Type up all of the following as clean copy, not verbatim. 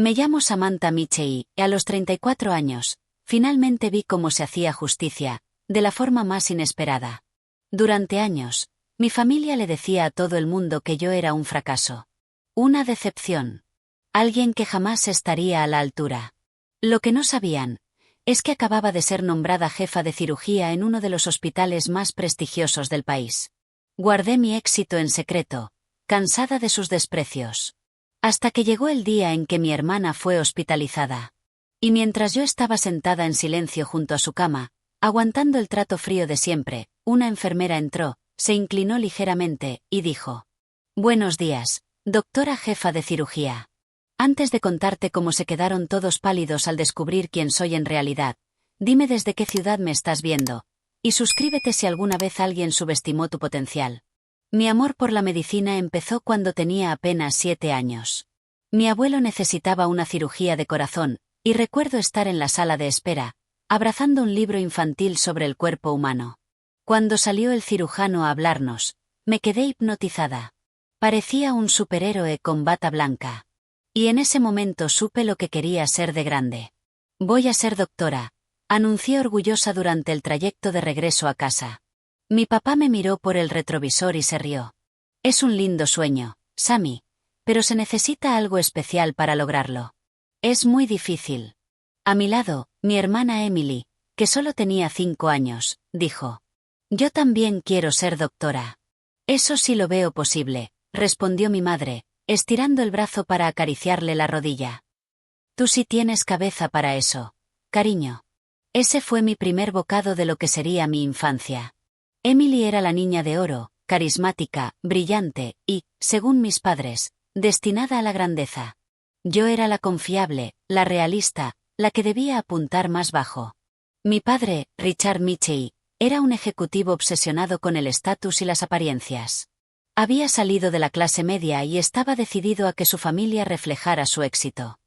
Me llamo Samantha Michei, y a los 34 años, finalmente vi cómo se hacía justicia, de la forma más inesperada. Durante años, mi familia le decía a todo el mundo que yo era un fracaso. Una decepción. Alguien que jamás estaría a la altura. Lo que no sabían es que acababa de ser nombrada jefa de cirugía en uno de los hospitales más prestigiosos del país. Guardé mi éxito en secreto, cansada de sus desprecios. Hasta que llegó el día en que mi hermana fue hospitalizada. Y mientras yo estaba sentada en silencio junto a su cama, aguantando el trato frío de siempre, una enfermera entró, se inclinó ligeramente, y dijo: «Buenos días, doctora jefa de cirugía. Antes de contarte cómo se quedaron todos pálidos al descubrir quién soy en realidad, dime desde qué ciudad me estás viendo, y suscríbete si alguna vez alguien subestimó tu potencial». Mi amor por la medicina empezó cuando tenía apenas 7 años. Mi abuelo necesitaba una cirugía de corazón, y recuerdo estar en la sala de espera, abrazando un libro infantil sobre el cuerpo humano. Cuando salió el cirujano a hablarnos, me quedé hipnotizada. Parecía un superhéroe con bata blanca. Y en ese momento supe lo que quería ser de grande. «Voy a ser doctora», anuncié orgullosa durante el trayecto de regreso a casa. Mi papá me miró por el retrovisor y se rió. «Es un lindo sueño, Sammy, pero se necesita algo especial para lograrlo. Es muy difícil». A mi lado, mi hermana Emily, que solo tenía 5 años, dijo: «Yo también quiero ser doctora». «Eso sí lo veo posible», respondió mi madre, estirando el brazo para acariciarle la rodilla. «Tú sí tienes cabeza para eso, cariño». Ese fue mi primer bocado de lo que sería mi infancia. Emily era la niña de oro, carismática, brillante y, según mis padres, destinada a la grandeza. Yo era la confiable, la realista, la que debía apuntar más bajo. Mi padre, Richard Michei, era un ejecutivo obsesionado con el estatus y las apariencias. Había salido de la clase media y estaba decidido a que su familia reflejara su éxito.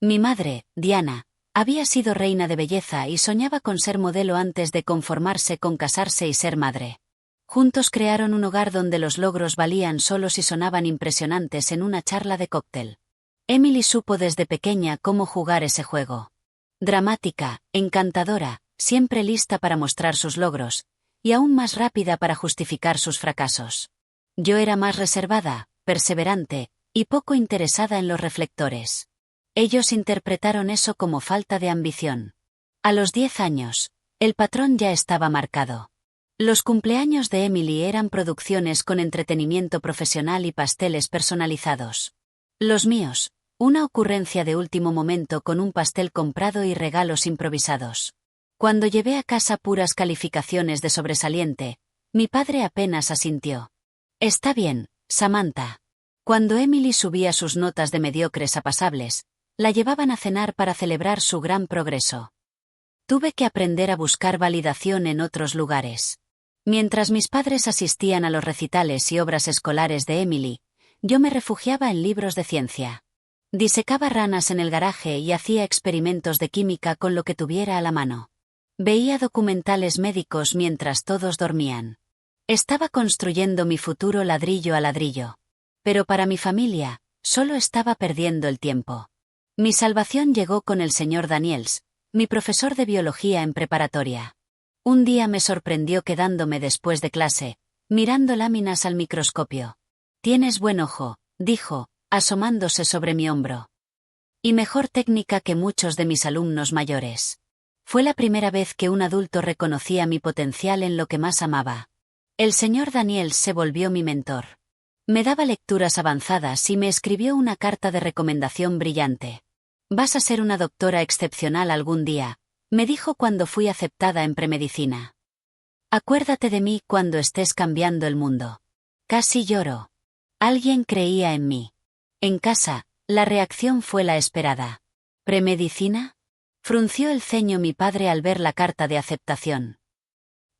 Mi madre, Diana, había sido reina de belleza y soñaba con ser modelo antes de conformarse con casarse y ser madre. Juntos crearon un hogar donde los logros valían solo si sonaban impresionantes en una charla de cóctel. Emily supo desde pequeña cómo jugar ese juego. Dramática, encantadora, siempre lista para mostrar sus logros, y aún más rápida para justificar sus fracasos. Yo era más reservada, perseverante, y poco interesada en los reflectores. Ellos interpretaron eso como falta de ambición. A los 10 años, el patrón ya estaba marcado. Los cumpleaños de Emily eran producciones con entretenimiento profesional y pasteles personalizados. Los míos, una ocurrencia de último momento con un pastel comprado y regalos improvisados. Cuando llevé a casa puras calificaciones de sobresaliente, mi padre apenas asintió. «Está bien, Samantha». Cuando Emily subía sus notas de mediocres a pasables, la llevaban a cenar para celebrar su gran progreso. Tuve que aprender a buscar validación en otros lugares. Mientras mis padres asistían a los recitales y obras escolares de Emily, yo me refugiaba en libros de ciencia. Disecaba ranas en el garaje y hacía experimentos de química con lo que tuviera a la mano. Veía documentales médicos mientras todos dormían. Estaba construyendo mi futuro ladrillo a ladrillo. Pero para mi familia, solo estaba perdiendo el tiempo. Mi salvación llegó con el señor Daniels, mi profesor de biología en preparatoria. Un día me sorprendió quedándome después de clase, mirando láminas al microscopio. «Tienes buen ojo», dijo, asomándose sobre mi hombro. «Y mejor técnica que muchos de mis alumnos mayores». Fue la primera vez que un adulto reconocía mi potencial en lo que más amaba. El señor Daniels se volvió mi mentor. Me daba lecturas avanzadas y me escribió una carta de recomendación brillante. «Vas a ser una doctora excepcional algún día», me dijo cuando fui aceptada en premedicina. «Acuérdate de mí cuando estés cambiando el mundo». Casi lloro. Alguien creía en mí. En casa, la reacción fue la esperada. «¿Premedicina?», frunció el ceño mi padre al ver la carta de aceptación.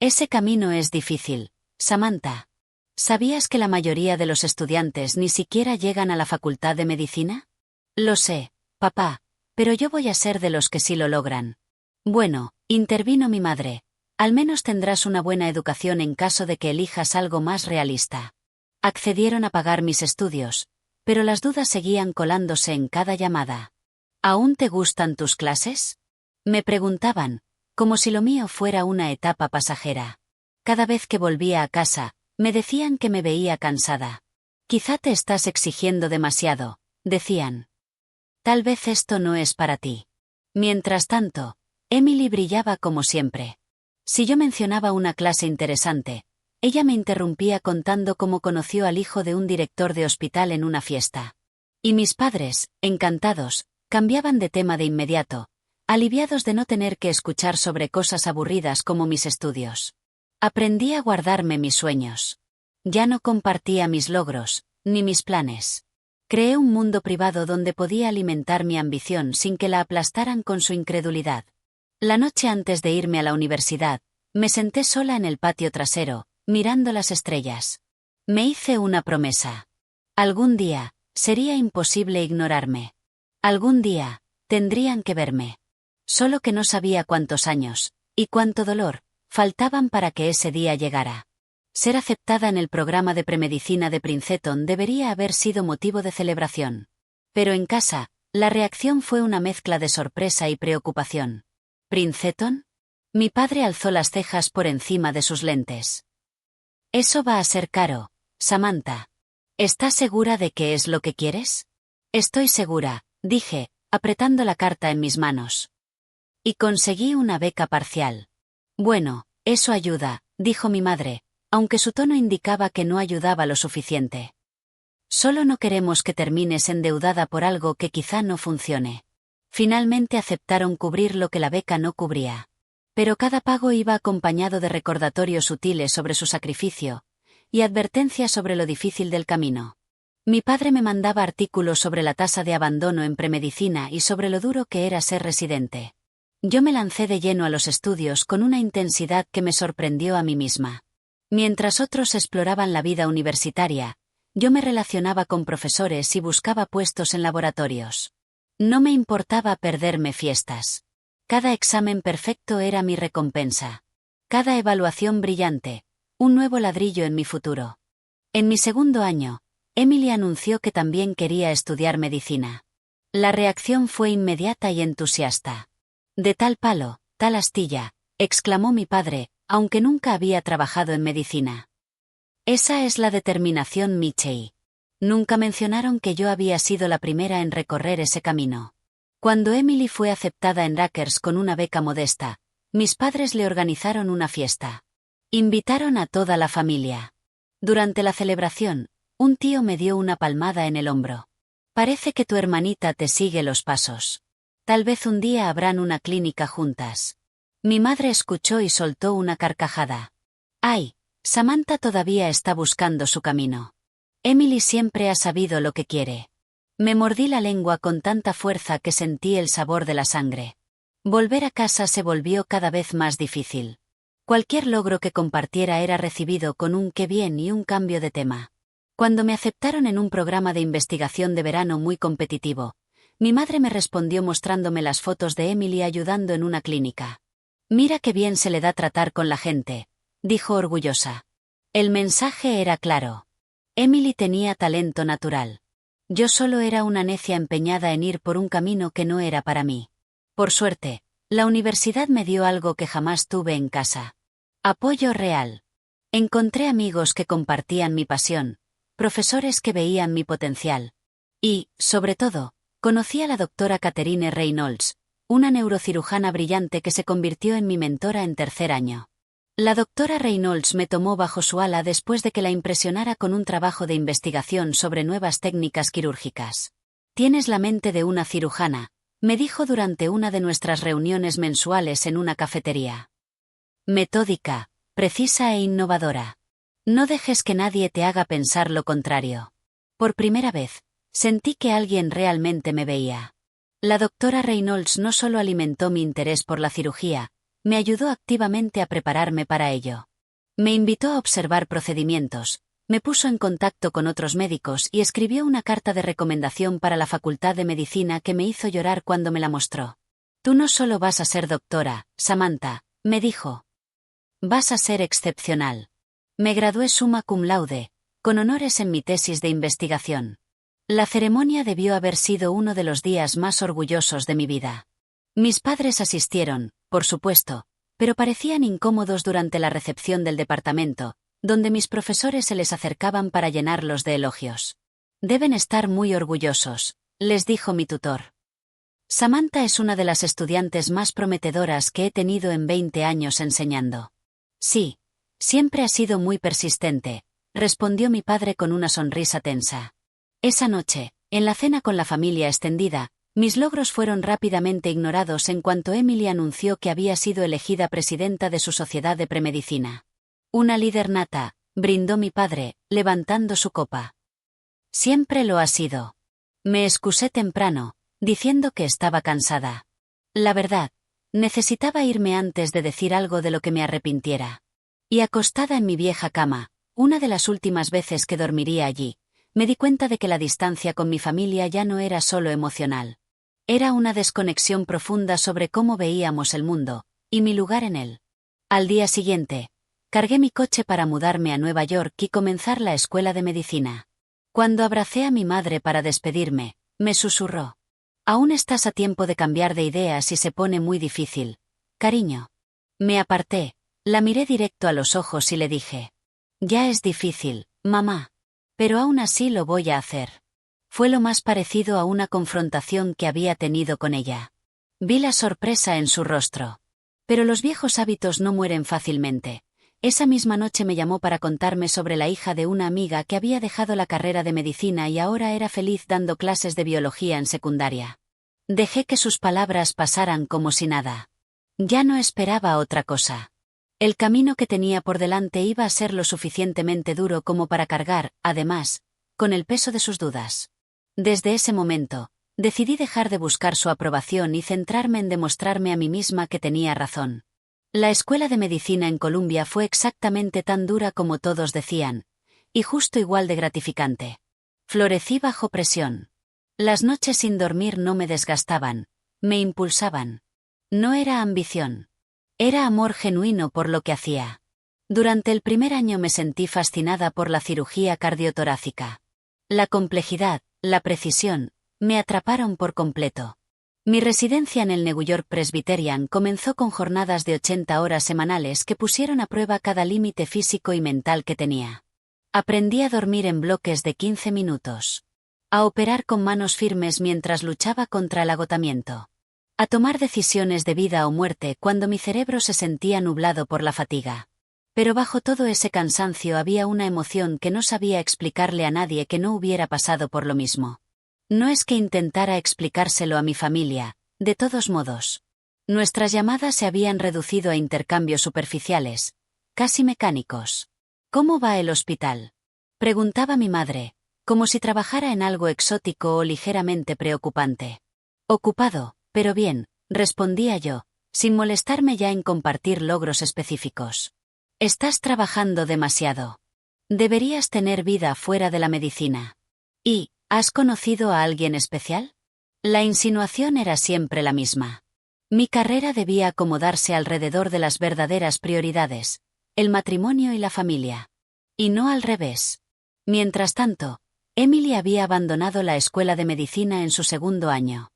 «Ese camino es difícil, Samantha. ¿Sabías que la mayoría de los estudiantes ni siquiera llegan a la facultad de medicina?» «Lo sé, papá, pero yo voy a ser de los que sí lo logran». «Bueno», intervino mi madre, «al menos tendrás una buena educación en caso de que elijas algo más realista». Accedieron a pagar mis estudios, pero las dudas seguían colándose en cada llamada. ¿Aún te gustan tus clases? Me preguntaban, como si lo mío fuera una etapa pasajera. Cada vez que volvía a casa, me decían que me veía cansada. Quizá te estás exigiendo demasiado, decían. Tal vez esto no es para ti. Mientras tanto, Emily brillaba como siempre. Si yo mencionaba una clase interesante, ella me interrumpía contando cómo conoció al hijo de un director de hospital en una fiesta. Y mis padres, encantados, cambiaban de tema de inmediato, aliviados de no tener que escuchar sobre cosas aburridas como mis estudios. Aprendí a guardarme mis sueños. Ya no compartía mis logros, ni mis planes. Creé un mundo privado donde podía alimentar mi ambición sin que la aplastaran con su incredulidad. La noche antes de irme a la universidad, me senté sola en el patio trasero, mirando las estrellas. Me hice una promesa. Algún día, sería imposible ignorarme. Algún día, tendrían que verme. Solo que no sabía cuántos años, y cuánto dolor, faltaban para que ese día llegara. Ser aceptada en el programa de premedicina de Princeton debería haber sido motivo de celebración. Pero en casa, la reacción fue una mezcla de sorpresa y preocupación. ¿Princeton? Mi padre alzó las cejas por encima de sus lentes. Eso va a ser caro, Samantha. ¿Estás segura de que es lo que quieres? Estoy segura, dije, apretando la carta en mis manos. Y conseguí una beca parcial. Bueno, eso ayuda, dijo mi madre, aunque su tono indicaba que no ayudaba lo suficiente. Solo no queremos que termines endeudada por algo que quizá no funcione. Finalmente aceptaron cubrir lo que la beca no cubría. Pero cada pago iba acompañado de recordatorios sutiles sobre su sacrificio, y advertencias sobre lo difícil del camino. Mi padre me mandaba artículos sobre la tasa de abandono en premedicina y sobre lo duro que era ser residente. Yo me lancé de lleno a los estudios con una intensidad que me sorprendió a mí misma. Mientras otros exploraban la vida universitaria, yo me relacionaba con profesores y buscaba puestos en laboratorios. No me importaba perderme fiestas. Cada examen perfecto era mi recompensa. Cada evaluación brillante, un nuevo ladrillo en mi futuro. En mi segundo año, Emily anunció que también quería estudiar medicina. La reacción fue inmediata y entusiasta. De tal palo, tal astilla, exclamó mi padre, aunque nunca había trabajado en medicina. Esa es la determinación Michei. Nunca mencionaron que yo había sido la primera en recorrer ese camino. Cuando Emily fue aceptada en Rutgers con una beca modesta, mis padres le organizaron una fiesta. Invitaron a toda la familia. Durante la celebración, un tío me dio una palmada en el hombro. Parece que tu hermanita te sigue los pasos. Tal vez un día habrán una clínica juntas. Mi madre escuchó y soltó una carcajada. ¡Ay! Samantha todavía está buscando su camino. Emily siempre ha sabido lo que quiere. Me mordí la lengua con tanta fuerza que sentí el sabor de la sangre. Volver a casa se volvió cada vez más difícil. Cualquier logro que compartiera era recibido con un qué bien y un cambio de tema. Cuando me aceptaron en un programa de investigación de verano muy competitivo, mi madre me respondió mostrándome las fotos de Emily ayudando en una clínica. Mira qué bien se le da tratar con la gente, dijo orgullosa. El mensaje era claro. Emily tenía talento natural. Yo solo era una necia empeñada en ir por un camino que no era para mí. Por suerte, la universidad me dio algo que jamás tuve en casa. Apoyo real. Encontré amigos que compartían mi pasión, profesores que veían mi potencial. Y, sobre todo, conocí a la doctora Catherine Reynolds, una neurocirujana brillante que se convirtió en mi mentora en tercer año. La doctora Reynolds me tomó bajo su ala después de que la impresionara con un trabajo de investigación sobre nuevas técnicas quirúrgicas. Tienes la mente de una cirujana, me dijo durante una de nuestras reuniones mensuales en una cafetería. Metódica, precisa e innovadora. No dejes que nadie te haga pensar lo contrario. Por primera vez, sentí que alguien realmente me veía. La doctora Reynolds no solo alimentó mi interés por la cirugía, me ayudó activamente a prepararme para ello. Me invitó a observar procedimientos, me puso en contacto con otros médicos y escribió una carta de recomendación para la Facultad de Medicina que me hizo llorar cuando me la mostró. Tú no solo vas a ser doctora, Samantha, me dijo. Vas a ser excepcional. Me gradué summa cum laude, con honores en mi tesis de investigación. La ceremonia debió haber sido uno de los días más orgullosos de mi vida. Mis padres asistieron, por supuesto, pero parecían incómodos durante la recepción del departamento, donde mis profesores se les acercaban para llenarlos de elogios. Deben estar muy orgullosos, les dijo mi tutor. Samantha es una de las estudiantes más prometedoras que he tenido en 20 años enseñando. Sí, siempre ha sido muy persistente, respondió mi padre con una sonrisa tensa. Esa noche, en la cena con la familia extendida, mis logros fueron rápidamente ignorados en cuanto Emily anunció que había sido elegida presidenta de su sociedad de premedicina. Una líder nata, brindó mi padre, levantando su copa. Siempre lo ha sido. Me excusé temprano, diciendo que estaba cansada. La verdad, necesitaba irme antes de decir algo de lo que me arrepintiera. Y acostada en mi vieja cama, una de las últimas veces que dormiría allí, me di cuenta de que la distancia con mi familia ya no era solo emocional. Era una desconexión profunda sobre cómo veíamos el mundo, y mi lugar en él. Al día siguiente, cargué mi coche para mudarme a Nueva York y comenzar la escuela de medicina. Cuando abracé a mi madre para despedirme, me susurró. Aún estás a tiempo de cambiar de ideas y se pone muy difícil, cariño. Me aparté, la miré directo a los ojos y le dije. Ya es difícil, mamá. Pero aún así lo voy a hacer. Fue lo más parecido a una confrontación que había tenido con ella. Vi la sorpresa en su rostro. Pero los viejos hábitos no mueren fácilmente. Esa misma noche me llamó para contarme sobre la hija de una amiga que había dejado la carrera de medicina y ahora era feliz dando clases de biología en secundaria. Dejé que sus palabras pasaran como si nada. Ya no esperaba otra cosa. El camino que tenía por delante iba a ser lo suficientemente duro como para cargar, además, con el peso de sus dudas. Desde ese momento, decidí dejar de buscar su aprobación y centrarme en demostrarme a mí misma que tenía razón. La escuela de medicina en Columbia fue exactamente tan dura como todos decían, y justo igual de gratificante. Florecí bajo presión. Las noches sin dormir no me desgastaban, me impulsaban. No era ambición. Era amor genuino por lo que hacía. Durante el primer año me sentí fascinada por la cirugía cardiotorácica. La complejidad, la precisión, me atraparon por completo. Mi residencia en el New York Presbyterian comenzó con jornadas de 80 horas semanales que pusieron a prueba cada límite físico y mental que tenía. Aprendí a dormir en bloques de 15 minutos. A operar con manos firmes mientras luchaba contra el agotamiento. A tomar decisiones de vida o muerte cuando mi cerebro se sentía nublado por la fatiga. Pero bajo todo ese cansancio había una emoción que no sabía explicarle a nadie que no hubiera pasado por lo mismo. No es que intentara explicárselo a mi familia, de todos modos. Nuestras llamadas se habían reducido a intercambios superficiales, casi mecánicos. ¿Cómo va el hospital?, preguntaba mi madre, como si trabajara en algo exótico o ligeramente preocupante. Ocupado, pero bien, respondía yo, sin molestarme ya en compartir logros específicos. Estás trabajando demasiado. Deberías tener vida fuera de la medicina. ¿Y, has conocido a alguien especial? La insinuación era siempre la misma. Mi carrera debía acomodarse alrededor de las verdaderas prioridades, el matrimonio y la familia. Y no al revés. Mientras tanto, Emily había abandonado la escuela de medicina en su segundo año.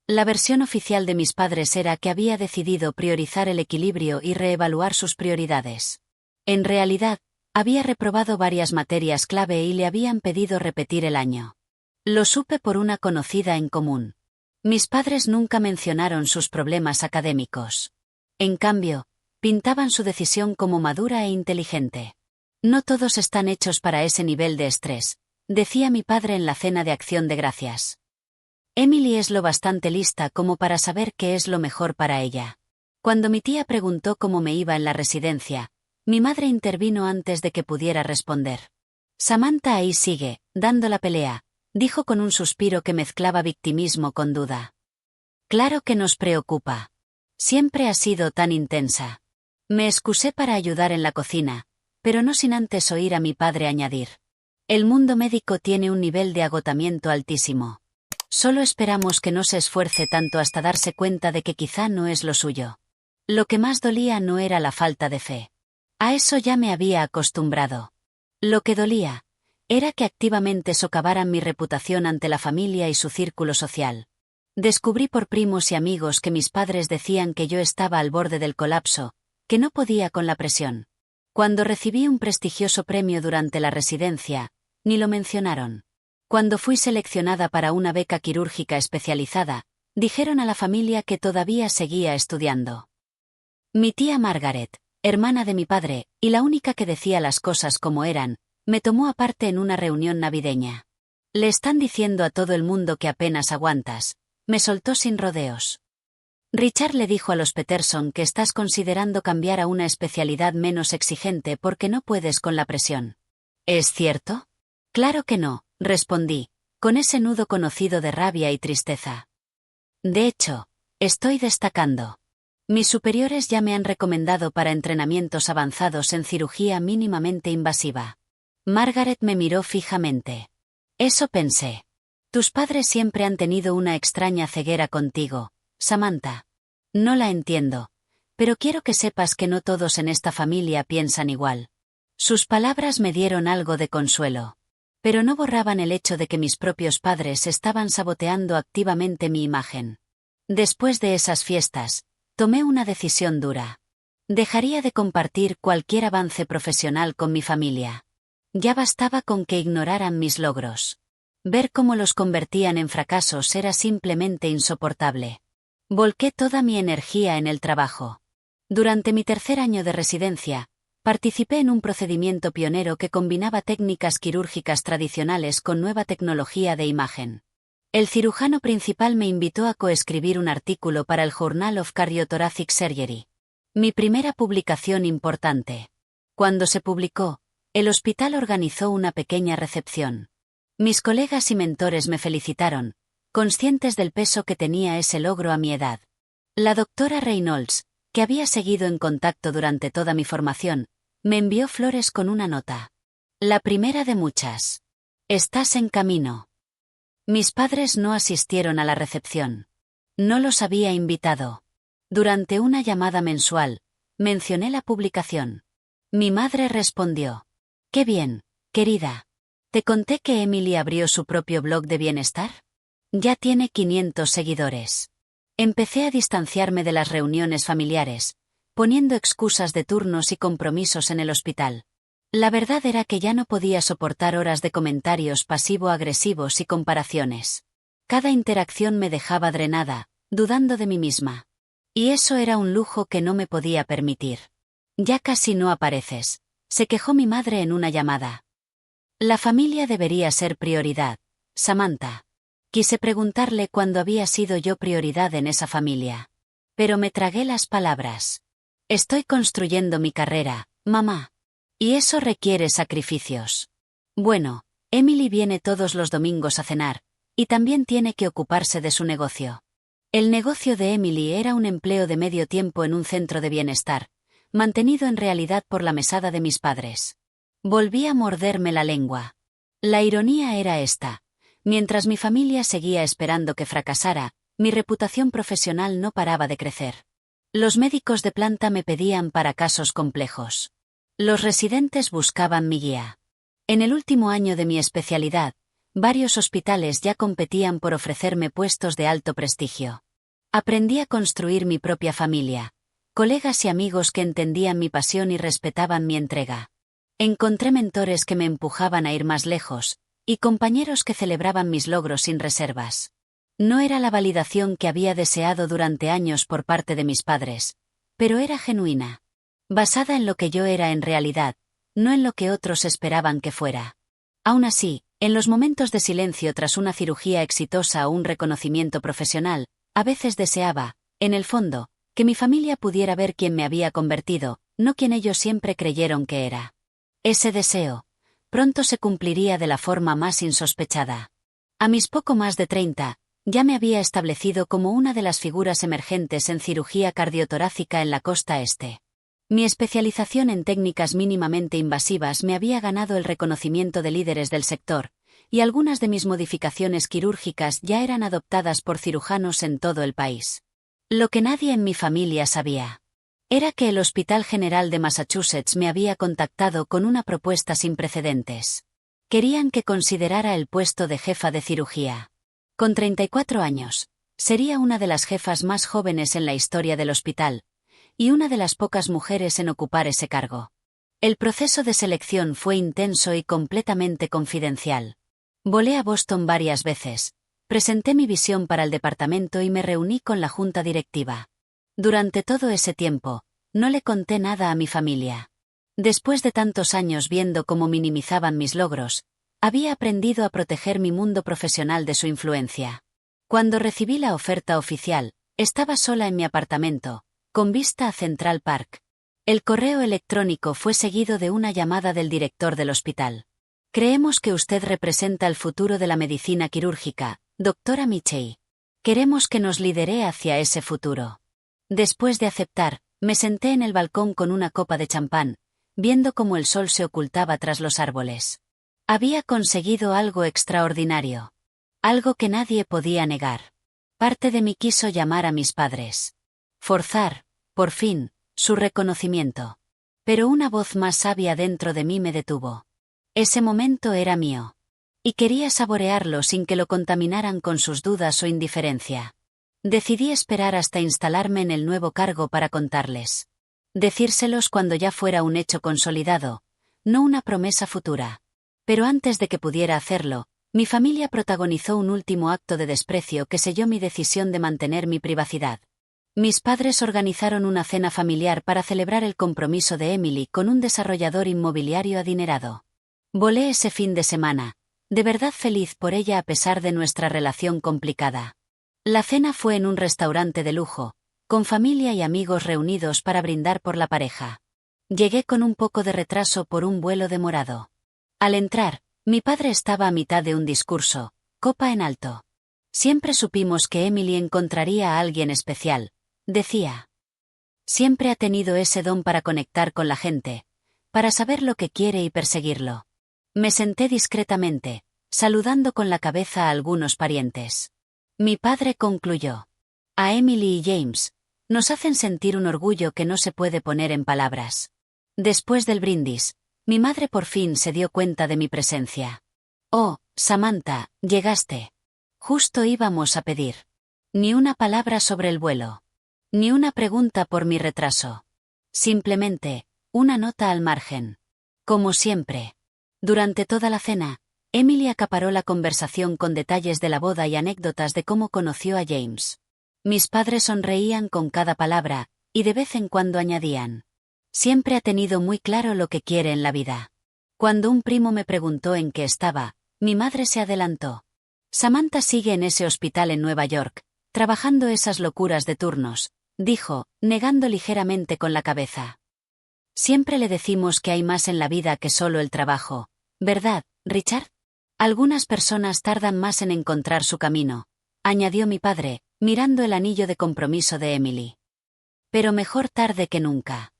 La versión oficial de mis padres era que había decidido priorizar el equilibrio y reevaluar sus prioridades. En realidad, había reprobado varias materias clave y le habían pedido repetir el año. Lo supe por una conocida en común. Mis padres nunca mencionaron sus problemas académicos. En cambio, pintaban su decisión como madura e inteligente. No todos están hechos para ese nivel de estrés, decía mi padre en la cena de Acción de Gracias. Emily es lo bastante lista como para saber qué es lo mejor para ella. Cuando mi tía preguntó cómo me iba en la residencia, mi madre intervino antes de que pudiera responder. Samantha ahí sigue, dando la pelea, dijo con un suspiro que mezclaba victimismo con duda. Claro que nos preocupa. Siempre ha sido tan intensa. Me excusé para ayudar en la cocina, pero no sin antes oír a mi padre añadir. El mundo médico tiene un nivel de agotamiento altísimo. Solo esperamos que no se esfuerce tanto hasta darse cuenta de que quizá no es lo suyo. Lo que más dolía no era la falta de fe. A eso ya me había acostumbrado. Lo que dolía era que activamente socavaran mi reputación ante la familia y su círculo social. Descubrí por primos y amigos que mis padres decían que yo estaba al borde del colapso, que no podía con la presión. Cuando recibí un prestigioso premio durante la residencia, ni lo mencionaron. Cuando fui seleccionada para una beca quirúrgica especializada, dijeron a la familia que todavía seguía estudiando. Mi tía Margaret, hermana de mi padre, y la única que decía las cosas como eran, me tomó aparte en una reunión navideña. Le están diciendo a todo el mundo que apenas aguantas. Me soltó sin rodeos. Richard le dijo a los Peterson que estás considerando cambiar a una especialidad menos exigente porque no puedes con la presión. ¿Es cierto? Claro que no, respondí, con ese nudo conocido de rabia y tristeza. De hecho, estoy destacando. Mis superiores ya me han recomendado para entrenamientos avanzados en cirugía mínimamente invasiva. Margaret me miró fijamente. Eso pensé. Tus padres siempre han tenido una extraña ceguera contigo, Samantha. No la entiendo, pero quiero que sepas que no todos en esta familia piensan igual. Sus palabras me dieron algo de consuelo, pero no borraban el hecho de que mis propios padres estaban saboteando activamente mi imagen. Después de esas fiestas, tomé una decisión dura. Dejaría de compartir cualquier avance profesional con mi familia. Ya bastaba con que ignoraran mis logros. Ver cómo los convertían en fracasos era simplemente insoportable. Volqué toda mi energía en el trabajo. Durante mi tercer año de residencia, participé en un procedimiento pionero que combinaba técnicas quirúrgicas tradicionales con nueva tecnología de imagen. El cirujano principal me invitó a coescribir un artículo para el Journal of Cardiothoracic Surgery. Mi primera publicación importante. Cuando se publicó, el hospital organizó una pequeña recepción. Mis colegas y mentores me felicitaron, conscientes del peso que tenía ese logro a mi edad. La doctora Reynolds, que había seguido en contacto durante toda mi formación, me envió flores con una nota. La primera de muchas. Estás en camino. Mis padres no asistieron a la recepción. No los había invitado. Durante una llamada mensual, mencioné la publicación. Mi madre respondió. «Qué bien, querida. ¿Te conté que Emily abrió su propio blog de bienestar? Ya tiene 500 seguidores». Empecé a distanciarme de las reuniones familiares, poniendo excusas de turnos y compromisos en el hospital. La verdad era que ya no podía soportar horas de comentarios pasivo-agresivos y comparaciones. Cada interacción me dejaba drenada, dudando de mí misma. Y eso era un lujo que no me podía permitir. «Ya casi no apareces», se quejó mi madre en una llamada. «La familia debería ser prioridad, Samantha». Quise preguntarle cuándo había sido yo prioridad en esa familia. Pero me tragué las palabras. «Estoy construyendo mi carrera, mamá. Y eso requiere sacrificios. Bueno, Emily viene todos los domingos a cenar, y también tiene que ocuparse de su negocio». El negocio de Emily era un empleo de medio tiempo en un centro de bienestar, mantenido en realidad por la mesada de mis padres. Volví a morderme la lengua. La ironía era esta. Mientras mi familia seguía esperando que fracasara, mi reputación profesional no paraba de crecer. Los médicos de planta me pedían para casos complejos. Los residentes buscaban mi guía. En el último año de mi especialidad, varios hospitales ya competían por ofrecerme puestos de alto prestigio. Aprendí a construir mi propia familia, colegas y amigos que entendían mi pasión y respetaban mi entrega. Encontré mentores que me empujaban a ir más lejos, y compañeros que celebraban mis logros sin reservas. No era la validación que había deseado durante años por parte de mis padres, pero era genuina. Basada en lo que yo era en realidad, no en lo que otros esperaban que fuera. Aún así, en los momentos de silencio tras una cirugía exitosa o un reconocimiento profesional, a veces deseaba, en el fondo, que mi familia pudiera ver quién me había convertido, no quien ellos siempre creyeron que era. Ese deseo, pronto se cumpliría de la forma más insospechada. A mis poco más de 30, ya me había establecido como una de las figuras emergentes en cirugía cardiotorácica en la costa este. Mi especialización en técnicas mínimamente invasivas me había ganado el reconocimiento de líderes del sector, y algunas de mis modificaciones quirúrgicas ya eran adoptadas por cirujanos en todo el país. Lo que nadie en mi familia sabía era que el Hospital General de Massachusetts me había contactado con una propuesta sin precedentes. Querían que considerara el puesto de jefa de cirugía. Con 34 años, sería una de las jefas más jóvenes en la historia del hospital, y una de las pocas mujeres en ocupar ese cargo. El proceso de selección fue intenso y completamente confidencial. Volé a Boston varias veces, presenté mi visión para el departamento y me reuní con la junta directiva. Durante todo ese tiempo, no le conté nada a mi familia. Después de tantos años viendo cómo minimizaban mis logros, había aprendido a proteger mi mundo profesional de su influencia. Cuando recibí la oferta oficial, estaba sola en mi apartamento, con vista a Central Park. El correo electrónico fue seguido de una llamada del director del hospital. Creemos que usted representa el futuro de la medicina quirúrgica, doctora Michei. Queremos que nos lidere hacia ese futuro. Después de aceptar, me senté en el balcón con una copa de champán, viendo cómo el sol se ocultaba tras los árboles. Había conseguido algo extraordinario. Algo que nadie podía negar. Parte de mí quiso llamar a mis padres. Forzar, por fin, su reconocimiento. Pero una voz más sabia dentro de mí me detuvo. Ese momento era mío. Y quería saborearlo sin que lo contaminaran con sus dudas o indiferencia. Decidí esperar hasta instalarme en el nuevo cargo para contarles. Decírselos cuando ya fuera un hecho consolidado, no una promesa futura. Pero antes de que pudiera hacerlo, mi familia protagonizó un último acto de desprecio que selló mi decisión de mantener mi privacidad. Mis padres organizaron una cena familiar para celebrar el compromiso de Emily con un desarrollador inmobiliario adinerado. Volé ese fin de semana, de verdad feliz por ella a pesar de nuestra relación complicada. La cena fue en un restaurante de lujo, con familia y amigos reunidos para brindar por la pareja. Llegué con un poco de retraso por un vuelo demorado. Al entrar, mi padre estaba a mitad de un discurso, copa en alto. Siempre supimos que Emily encontraría a alguien especial, decía. Siempre ha tenido ese don para conectar con la gente, para saber lo que quiere y perseguirlo. Me senté discretamente, saludando con la cabeza a algunos parientes. Mi padre concluyó. A Emily y James, nos hacen sentir un orgullo que no se puede poner en palabras. Después del brindis, mi madre por fin se dio cuenta de mi presencia. Oh, Samantha, llegaste. Justo íbamos a pedir. Ni una palabra sobre el vuelo. Ni una pregunta por mi retraso. Simplemente, una nota al margen. Como siempre. Durante toda la cena, Emily acaparó la conversación con detalles de la boda y anécdotas de cómo conoció a James. Mis padres sonreían con cada palabra, y de vez en cuando añadían. Siempre ha tenido muy claro lo que quiere en la vida. Cuando un primo me preguntó en qué estaba, mi madre se adelantó. Samantha sigue en ese hospital en Nueva York, trabajando esas locuras de turnos, dijo, negando ligeramente con la cabeza. Siempre le decimos que hay más en la vida que solo el trabajo, ¿verdad, Richard? Algunas personas tardan más en encontrar su camino, añadió mi padre, mirando el anillo de compromiso de Emily. Pero mejor tarde que nunca.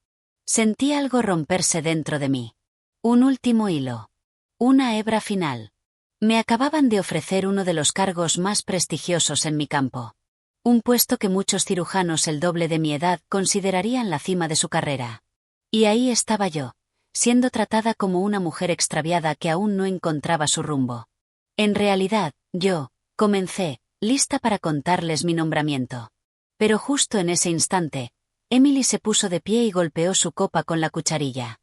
Sentí algo romperse dentro de mí. Un último hilo. Una hebra final. Me acababan de ofrecer uno de los cargos más prestigiosos en mi campo. Un puesto que muchos cirujanos el doble de mi edad considerarían la cima de su carrera. Y ahí estaba yo, siendo tratada como una mujer extraviada que aún no encontraba su rumbo. En realidad, yo, comencé, lista para contarles mi nombramiento. Pero justo en ese instante, Emily se puso de pie y golpeó su copa con la cucharilla.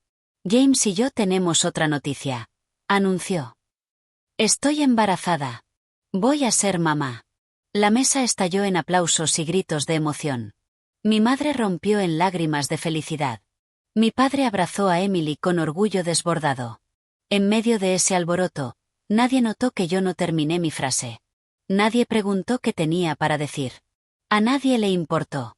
James y yo tenemos otra noticia, anunció. Estoy embarazada. Voy a ser mamá. La mesa estalló en aplausos y gritos de emoción. Mi madre rompió en lágrimas de felicidad. Mi padre abrazó a Emily con orgullo desbordado. En medio de ese alboroto, nadie notó que yo no terminé mi frase. Nadie preguntó qué tenía para decir. A nadie le importó.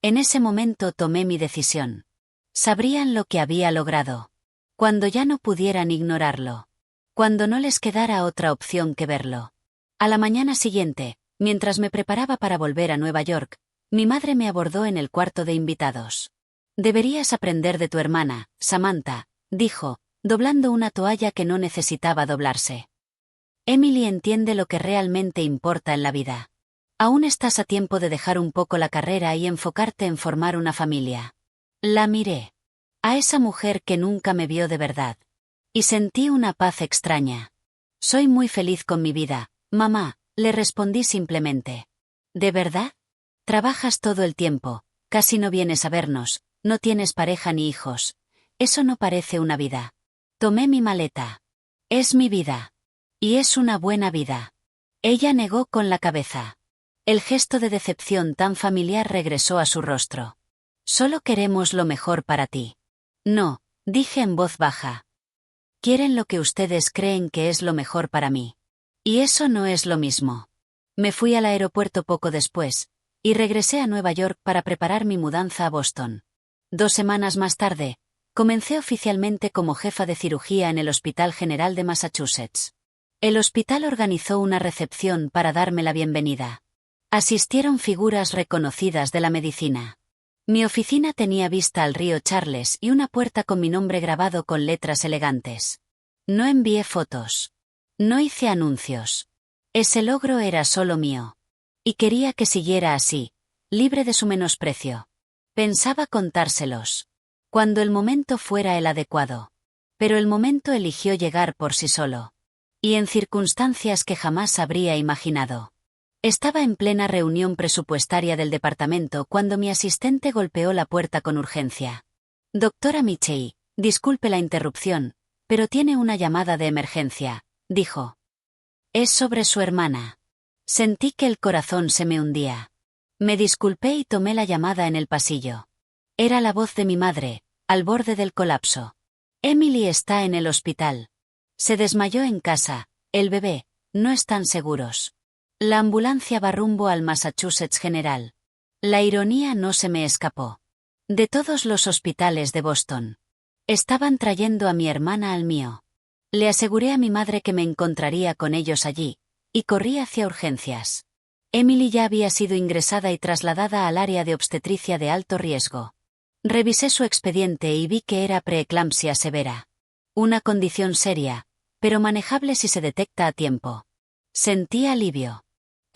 En ese momento tomé mi decisión. Sabrían lo que había logrado. Cuando ya no pudieran ignorarlo. Cuando no les quedara otra opción que verlo. A la mañana siguiente, mientras me preparaba para volver a Nueva York, mi madre me abordó en el cuarto de invitados. Deberías aprender de tu hermana, Samantha, dijo, doblando una toalla que no necesitaba doblarse. Emily entiende lo que realmente importa en la vida. Aún estás a tiempo de dejar un poco la carrera y enfocarte en formar una familia. La miré. A esa mujer que nunca me vio de verdad. Y sentí una paz extraña. Soy muy feliz con mi vida, mamá, le respondí simplemente. ¿De verdad? Trabajas todo el tiempo, casi no vienes a vernos, no tienes pareja ni hijos. Eso no parece una vida. Tomé mi maleta. Es mi vida. Y es una buena vida. Ella negó con la cabeza. El gesto de decepción tan familiar regresó a su rostro. Solo queremos lo mejor para ti. No, dije en voz baja. Quieren lo que ustedes creen que es lo mejor para mí. Y eso no es lo mismo. Me fui al aeropuerto poco después, y regresé a Nueva York para preparar mi mudanza a Boston. 2 semanas más tarde, comencé oficialmente como jefa de cirugía en el Hospital General de Massachusetts. El hospital organizó una recepción para darme la bienvenida. Asistieron figuras reconocidas de la medicina. Mi oficina tenía vista al río Charles y una puerta con mi nombre grabado con letras elegantes. No envié fotos. No hice anuncios. Ese logro era solo mío. Y quería que siguiera así, libre de su menosprecio. Pensaba contárselos. Cuando el momento fuera el adecuado. Pero el momento eligió llegar por sí solo. Y en circunstancias que jamás habría imaginado. Estaba en plena reunión presupuestaria del departamento cuando mi asistente golpeó la puerta con urgencia. Doctora Michei, disculpe la interrupción, pero tiene una llamada de emergencia, dijo. Es sobre su hermana. Sentí que el corazón se me hundía. Me disculpé y tomé la llamada en el pasillo. Era la voz de mi madre, al borde del colapso. Emily está en el hospital. Se desmayó en casa, el bebé, no están seguros. La ambulancia va rumbo al Massachusetts General. La ironía no se me escapó. De todos los hospitales de Boston. Estaban trayendo a mi hermana al mío. Le aseguré a mi madre que me encontraría con ellos allí, y corrí hacia urgencias. Emily ya había sido ingresada y trasladada al área de obstetricia de alto riesgo. Revisé su expediente y vi que era preeclampsia severa. Una condición seria, pero manejable si se detecta a tiempo. Sentí alivio.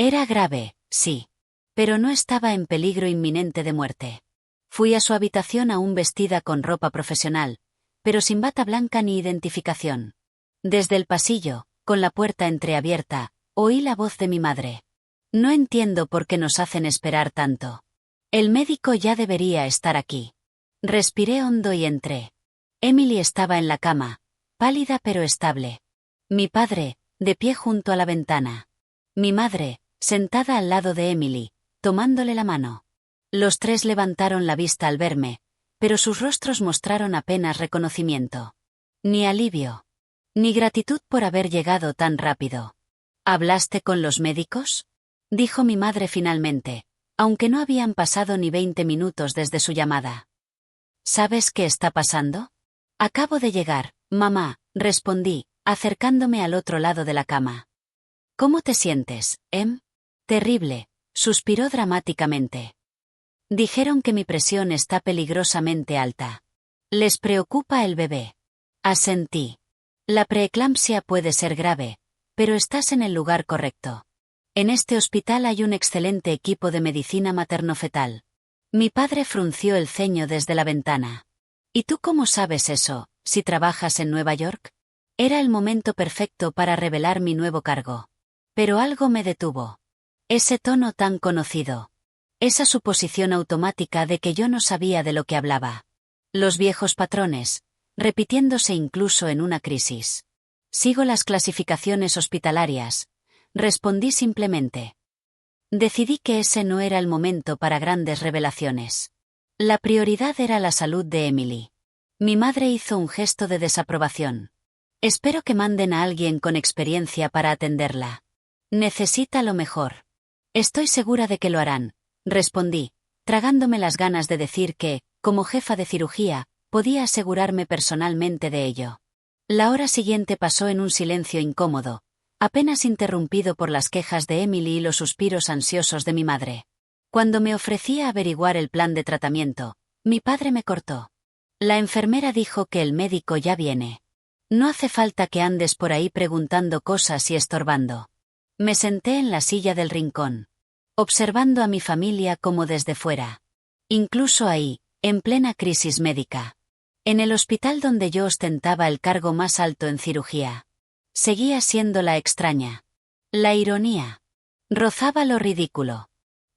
Era grave, sí. Pero no estaba en peligro inminente de muerte. Fui a su habitación aún vestida con ropa profesional, pero sin bata blanca ni identificación. Desde el pasillo, con la puerta entreabierta, oí la voz de mi madre. No entiendo por qué nos hacen esperar tanto. El médico ya debería estar aquí. Respiré hondo y entré. Emily estaba en la cama, pálida pero estable. Mi padre, de pie junto a la ventana. Mi madre, sentada al lado de Emily, tomándole la mano. Los tres levantaron la vista al verme, pero sus rostros mostraron apenas reconocimiento. Ni alivio. Ni gratitud por haber llegado tan rápido. ¿Hablaste con los médicos? Dijo mi madre finalmente, aunque no habían pasado ni 20 minutos desde su llamada. ¿Sabes qué está pasando? Acabo de llegar, mamá, respondí, acercándome al otro lado de la cama. ¿Cómo te sientes, Em? Terrible, suspiró dramáticamente. Dijeron que mi presión está peligrosamente alta. ¿Les preocupa el bebé? Asentí. La preeclampsia puede ser grave, pero estás en el lugar correcto. En este hospital hay un excelente equipo de medicina materno-fetal. Mi padre frunció el ceño desde la ventana. ¿Y tú cómo sabes eso, si trabajas en Nueva York? Era el momento perfecto para revelar mi nuevo cargo. Pero algo me detuvo. Ese tono tan conocido. Esa suposición automática de que yo no sabía de lo que hablaba. Los viejos patrones, repitiéndose incluso en una crisis. Sigo las clasificaciones hospitalarias, respondí simplemente. Decidí que ese no era el momento para grandes revelaciones. La prioridad era la salud de Emily. Mi madre hizo un gesto de desaprobación. Espero que manden a alguien con experiencia para atenderla. Necesita lo mejor. Estoy segura de que lo harán, respondí, tragándome las ganas de decir que, como jefa de cirugía, podía asegurarme personalmente de ello. La hora siguiente pasó en un silencio incómodo, apenas interrumpido por las quejas de Emily y los suspiros ansiosos de mi madre. Cuando me ofrecía averiguar el plan de tratamiento, mi padre me cortó. La enfermera dijo que el médico ya viene. No hace falta que andes por ahí preguntando cosas y estorbando. Me senté en la silla del rincón, observando a mi familia como desde fuera. Incluso ahí, en plena crisis médica. En el hospital donde yo ostentaba el cargo más alto en cirugía. Seguía siendo la extraña. La ironía. Rozaba lo ridículo.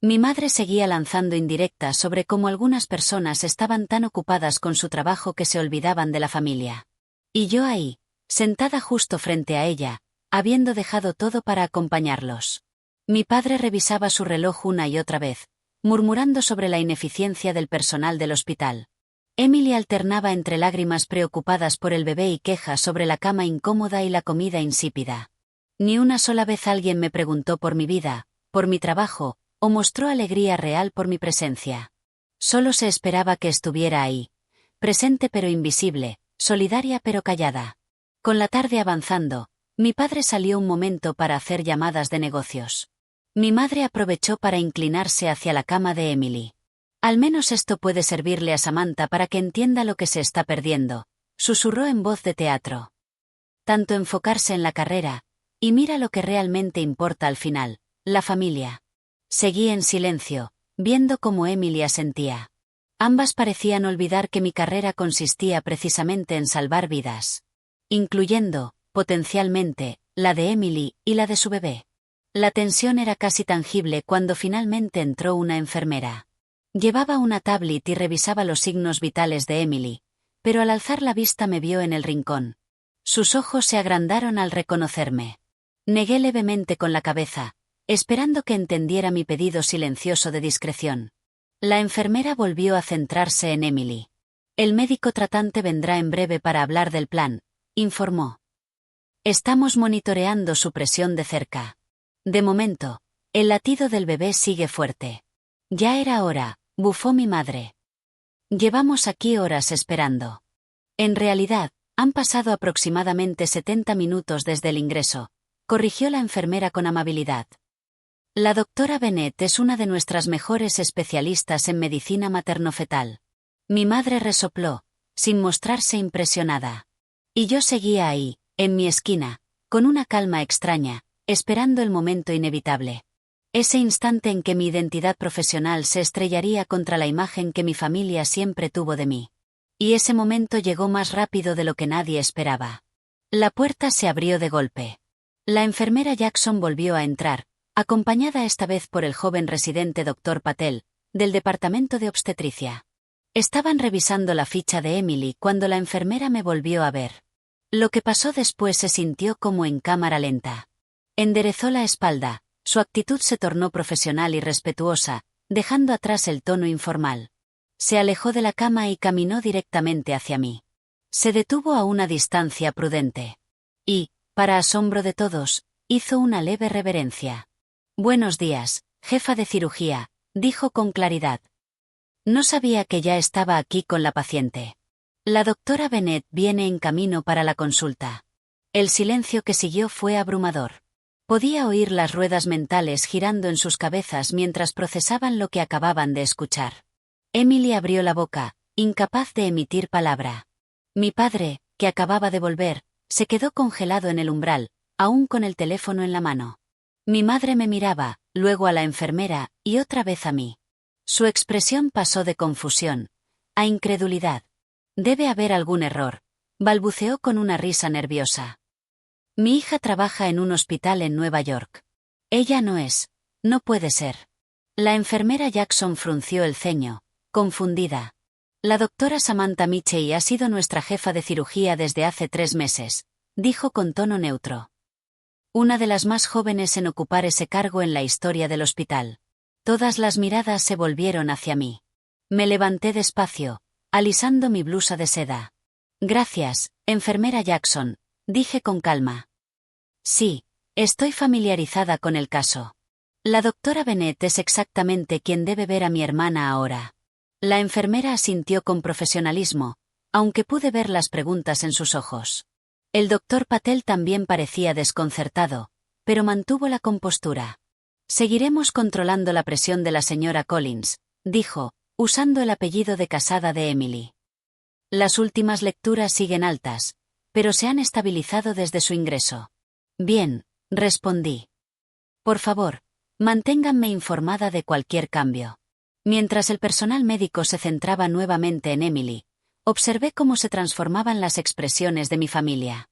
Mi madre seguía lanzando indirectas sobre cómo algunas personas estaban tan ocupadas con su trabajo que se olvidaban de la familia. Y yo ahí, sentada justo frente a ella, habiendo dejado todo para acompañarlos. Mi padre revisaba su reloj una y otra vez, murmurando sobre la ineficiencia del personal del hospital. Emily alternaba entre lágrimas preocupadas por el bebé y quejas sobre la cama incómoda y la comida insípida. Ni una sola vez alguien me preguntó por mi vida, por mi trabajo, o mostró alegría real por mi presencia. Solo se esperaba que estuviera ahí, presente pero invisible, solidaria pero callada. Con la tarde avanzando, mi padre salió un momento para hacer llamadas de negocios. Mi madre aprovechó para inclinarse hacia la cama de Emily. Al menos esto puede servirle a Samantha para que entienda lo que se está perdiendo, susurró en voz de teatro. Tanto enfocarse en la carrera, y mira lo que realmente importa al final, la familia. Seguí en silencio, viendo cómo Emily asentía. Ambas parecían olvidar que mi carrera consistía precisamente en salvar vidas. Incluyendo, potencialmente, la de Emily y la de su bebé. La tensión era casi tangible cuando finalmente entró una enfermera. Llevaba una tablet y revisaba los signos vitales de Emily, pero al alzar la vista me vio en el rincón. Sus ojos se agrandaron al reconocerme. Negué levemente con la cabeza, esperando que entendiera mi pedido silencioso de discreción. La enfermera volvió a centrarse en Emily. El médico tratante vendrá en breve para hablar del plan, informó. Estamos monitoreando su presión de cerca. De momento, el latido del bebé sigue fuerte. Ya era hora, bufó mi madre. Llevamos aquí horas esperando. En realidad, han pasado aproximadamente 70 minutos desde el ingreso, corrigió la enfermera con amabilidad. La doctora Bennett es una de nuestras mejores especialistas en medicina materno-fetal. Mi madre resopló, sin mostrarse impresionada. Y yo seguía ahí, en mi esquina, con una calma extraña, esperando el momento inevitable. Ese instante en que mi identidad profesional se estrellaría contra la imagen que mi familia siempre tuvo de mí. Y ese momento llegó más rápido de lo que nadie esperaba. La puerta se abrió de golpe. La enfermera Jackson volvió a entrar, acompañada esta vez por el joven residente Dr. Patel, del departamento de obstetricia. Estaban revisando la ficha de Emily cuando la enfermera me volvió a ver. Lo que pasó después se sintió como en cámara lenta. Enderezó la espalda, su actitud se tornó profesional y respetuosa, dejando atrás el tono informal. Se alejó de la cama y caminó directamente hacia mí. Se detuvo a una distancia prudente. Y, para asombro de todos, hizo una leve reverencia. Buenos días, jefa de cirugía, dijo con claridad. No sabía que ya estaba aquí con la paciente. La doctora Bennett viene en camino para la consulta. El silencio que siguió fue abrumador. Podía oír las ruedas mentales girando en sus cabezas mientras procesaban lo que acababan de escuchar. Emily abrió la boca, incapaz de emitir palabra. Mi padre, que acababa de volver, se quedó congelado en el umbral, aún con el teléfono en la mano. Mi madre me miraba, luego a la enfermera, y otra vez a mí. Su expresión pasó de confusión a incredulidad. Debe haber algún error, balbuceó con una risa nerviosa. Mi hija trabaja en un hospital en Nueva York. Ella no puede ser. La enfermera Jackson frunció el ceño, confundida. La doctora Samantha Michey ha sido nuestra jefa de cirugía desde hace 3 meses, dijo con tono neutro. Una de las más jóvenes en ocupar ese cargo en la historia del hospital. Todas las miradas se volvieron hacia mí. Me levanté despacio, alisando mi blusa de seda. Gracias, enfermera Jackson, dije con calma. Sí, estoy familiarizada con el caso. La doctora Bennett es exactamente quien debe ver a mi hermana ahora. La enfermera asintió con profesionalismo, aunque pude ver las preguntas en sus ojos. El doctor Patel también parecía desconcertado, pero mantuvo la compostura. Seguiremos controlando la presión de la señora Collins, dijo, usando el apellido de casada de Emily. Las últimas lecturas siguen altas, pero se han estabilizado desde su ingreso. Bien, respondí. Por favor, manténganme informada de cualquier cambio. Mientras el personal médico se centraba nuevamente en Emily, observé cómo se transformaban las expresiones de mi familia.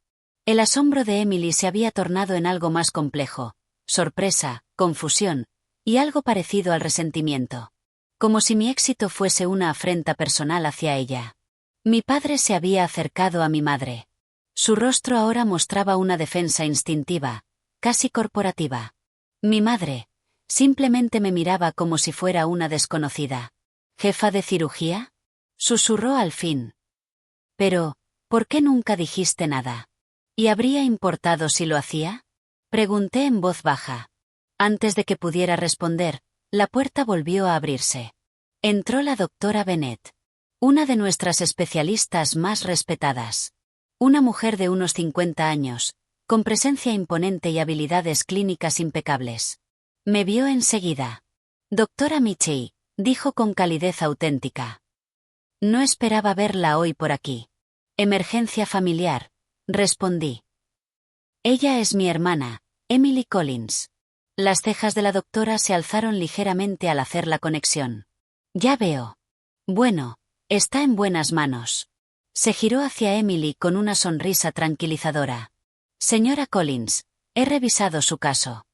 El asombro de Emily se había tornado en algo más complejo, sorpresa, confusión, y algo parecido al resentimiento. Como si mi éxito fuese una afrenta personal hacia ella. Mi padre se había acercado a mi madre. Su rostro ahora mostraba una defensa instintiva, casi corporativa. Mi madre simplemente me miraba como si fuera una desconocida. ¿Jefa de cirugía? Susurró al fin. Pero, ¿por qué nunca dijiste nada? ¿Y habría importado si lo hacía? Pregunté en voz baja. Antes de que pudiera responder, la puerta volvió a abrirse. Entró la doctora Bennett. Una de nuestras especialistas más respetadas. Una mujer de unos 50 años, con presencia imponente y habilidades clínicas impecables. Me vio enseguida. Doctora Michie, dijo con calidez auténtica. No esperaba verla hoy por aquí. Emergencia familiar, respondí. Ella es mi hermana, Emily Collins. Las cejas de la doctora se alzaron ligeramente al hacer la conexión. Ya veo. Bueno, está en buenas manos. Se giró hacia Emily con una sonrisa tranquilizadora. Señora Collins, he revisado su caso.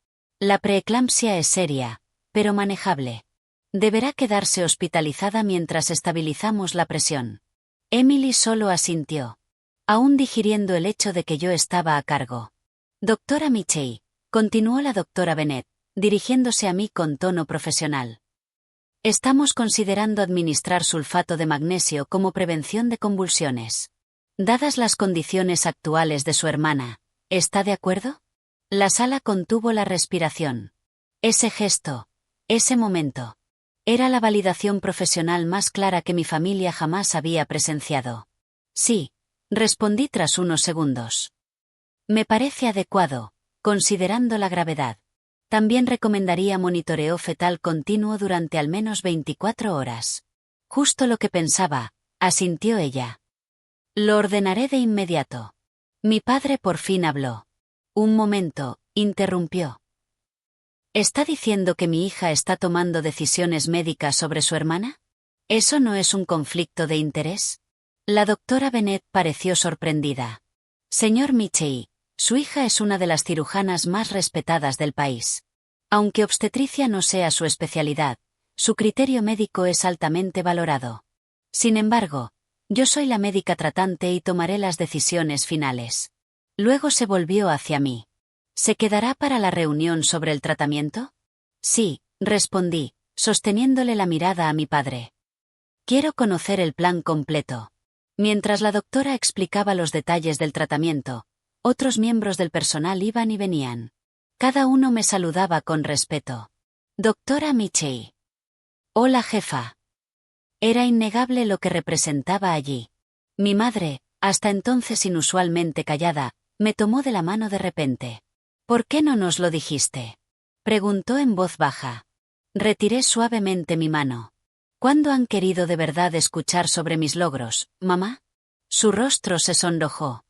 La preeclampsia es seria, pero manejable. Deberá quedarse hospitalizada mientras estabilizamos la presión. Emily solo asintió, aún digiriendo el hecho de que yo estaba a cargo. Doctora Michie, continuó la doctora Bennett, dirigiéndose a mí con tono profesional. Estamos considerando administrar sulfato de magnesio como prevención de convulsiones. Dadas las condiciones actuales de su hermana, ¿está de acuerdo? La sala contuvo la respiración. Ese gesto, ese momento, era la validación profesional más clara que mi familia jamás había presenciado. Sí, respondí tras unos segundos. Me parece adecuado, considerando la gravedad. También recomendaría monitoreo fetal continuo durante al menos 24 horas. Justo lo que pensaba, asintió ella. Lo ordenaré de inmediato. Mi padre por fin habló. Un momento, interrumpió. ¿Está diciendo que mi hija está tomando decisiones médicas sobre su hermana? ¿Eso no es un conflicto de interés? La doctora Bennett pareció sorprendida. Señor Michie, su hija es una de las cirujanas más respetadas del país. Aunque obstetricia no sea su especialidad, su criterio médico es altamente valorado. Sin embargo, yo soy la médica tratante y tomaré las decisiones finales. Luego se volvió hacia mí. ¿Se quedará para la reunión sobre el tratamiento? Sí, respondí, sosteniéndole la mirada a mi padre. Quiero conocer el plan completo. Mientras la doctora explicaba los detalles del tratamiento, otros miembros del personal iban y venían. Cada uno me saludaba con respeto. Doctora Michie. Hola, jefa. Era innegable lo que representaba allí. Mi madre, hasta entonces inusualmente callada, me tomó de la mano de repente. ¿Por qué no nos lo dijiste? Preguntó en voz baja. Retiré suavemente mi mano. ¿Cuándo han querido de verdad escuchar sobre mis logros, mamá? Su rostro se sonrojó.